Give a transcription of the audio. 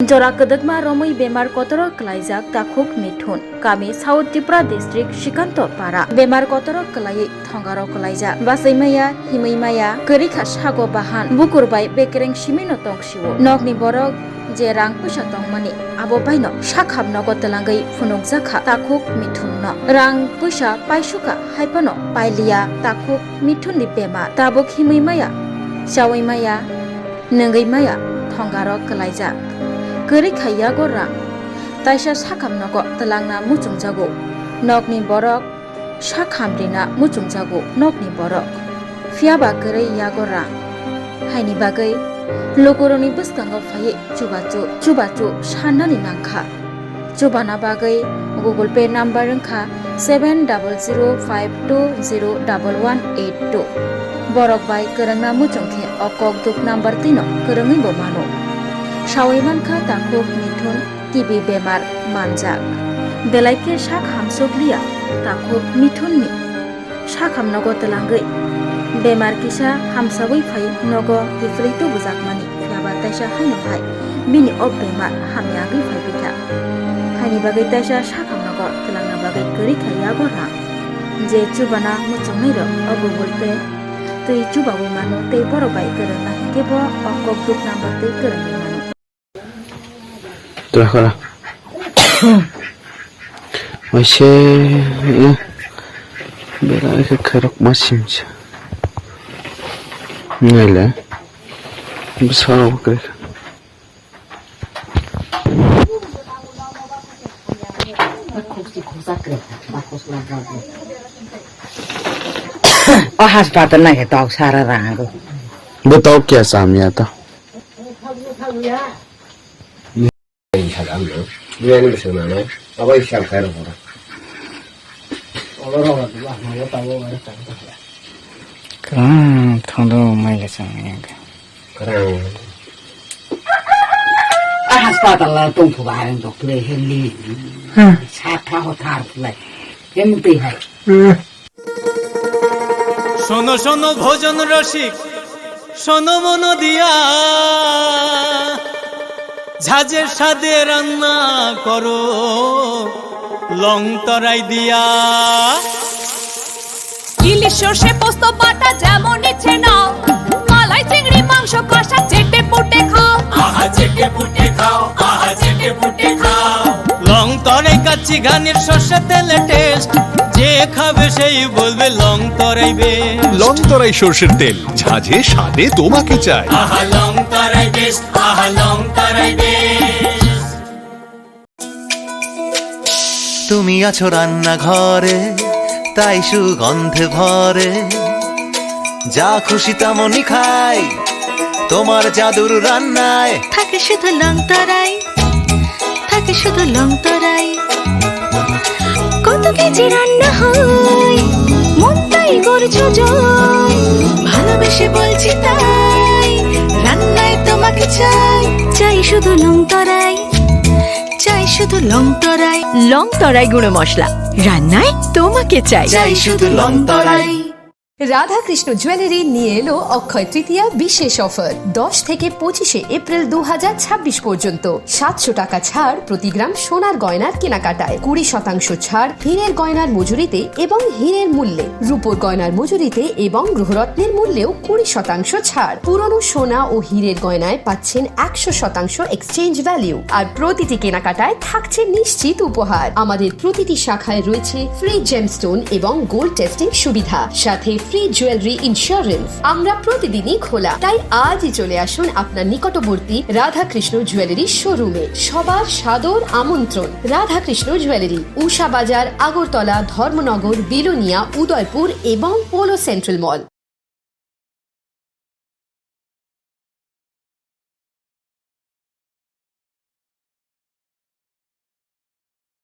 जरा कदकमा रमै बेमार कतर कलाइजाक ताखुक मिथुन गामि साउथ त्रिपुरा डिस्ट्रिक्ट शिकान्त पारा बेमार कतर कलायै थंगार कलाइजा बासैमाया हिमैमाया करिखा सागो बाहान बुकुरबाय बेकेरें सिमिनो तंगसिवो नगनि बरक जे रां पैसा तंगमानि आबो बायनो साखाबनो गतलांगै फुनुकजाखा ताखुक मिथुन रां पैसा पाइसुका हाइपनो पाइलिया ताखुक मिथुननि बेमार ताबुक हिमैमाया सावैमाया नंगैमाया थंगार कलाइजा गरी खाइया गोरा ताइसा साखाम नगो तलांना मुचुं जागो नगनि बरक साखामरिना मुचुं जागो नगनि बरक फियाबा गरै या गोरा हाइनि बागै लोगोरनि बस्तांगो फाये चुबाचु साननानि नांखा चुबाना बागै गुगल पे नम्बर रंखा 7005201182 बरक बाय करंना मुचुंखे अकक दुक नम्बर 3 करंगै बो मानो सावैमानखा ताखुक मिथुन टिबि बेमार मानजाक बेलाइके साक हामसोग्लिया ताखुक मिथुननि साक हामनगो तलांगै बेमार किसा हामसाबै फाय नगो गिफ्रैतो बुजाकमानि फियाबा ताइसा हायनो हाय बिनि अब बेमार हामयागै फाय बिथा हायनि बागै ताइसा साक हामनगो तलांना बागै गरि खाया गरा जे चुबाना मुचुंनै र अगुगल पे तै चुबाबै मानो तै बरबाय करना केबो अकक दुक नम्बर तै करनै मानो Trakala. Masih berai ke kerok masim je. Nela. Besar apa kerek? Oh hospital na kita sara rango. बताओ क्या सामने आता? 사람들 유행을 쓰면은 아버지 시험 가는 거라. 그럼 통도 많이 했으니까. 그냥 hospital la tung fu bahan doctor helli. Satha hotar play. এমতি হয় শোনো শোনো ভোজন রসিক শোনো মন দিয়া ঝাঁঝের সাদে রান্না করো লং তরাই দিয়া ইলিশ সর্ষে পোস্ত বাটা যেমন ইচ্ছে নাও মালাই চিংড়ি মাংস কষা চেটে পুটে খাও আহা চেটে পুটে খাও আহা চেটে পুটে খাও লং তরাই কাচ্চি ঘানির সর্ষে তেলে টেস্ট যে খাবে সেই বলবে লং তরাই বেশ লং তরাই সর্ষের তেল ঝাঁঝে স্বাদে তোমাকে চাই আহা লং তরাই বেশ আহা লং তরাই বেশ তুমি আছো রান্না ঘরে তাই সুগন্ধে ভরে যা খুশি তেমনই খাই তোমার জাদুর রান্নায় থাকে শুধু লং তরাই থাকে শুধু লং তরাই কত কেজি রান্না হয় মন তাই করছো জয় ভালোবেসে বলছি তাই রান্নায় তোমাকে চাই চাই শুধু লং তরাই চাই শুধু লং তরাই লং তরাই গুঁড়ো মশলা রান্নায় তোমাকে চাই চাই শুধু লং তরাই রাধাকৃষ্ণ জুয়েলারি নিয়ে এলো অক্ষয় তৃতীয়া বিশেষ অফার 10 থেকে 25 এপ্রিল 2026 পর্যন্ত 700 টাকা ছাড় প্রতি গ্রাম সোনার গয়নার কেনাকাটায় 20% ছাড় হীরের গয়নার মজুরিতে এবং হীরের মূল্যে রূপোর গয়নার মজুরিতে এবং গ্রহরত্নের মূল্যেও 20% ছাড় পুরনো সোনা ও হীরের গয়নায় পাচ্ছেন 100% এক্সচেঞ্জ ভ্যালু আর প্রতিটি কেনাকাটায় থাকছে নিশ্চিত উপহার আমাদের প্রতিটি শাখায় রয়েছে ফ্রি জেমস্টোন এবং গোল্ড টেস্টিং সুবিধা সাথে ফ্রি জুয়েলারি ইন্স্যুরেন্স আমরা প্রতিদিনই খোলা তাই আজই চলে আসুন আপনার নিকটবর্তী রাধাকৃষ্ণ জুয়েলারি শোরুমে সবার সাদর আমন্ত্রণ রাধাকৃষ্ণ জুয়েলারি উষা বাজার আগরতলা ধর্মনগর বিলোনিয়া উদয়পুর এবং পোলো সেন্ট্রাল মল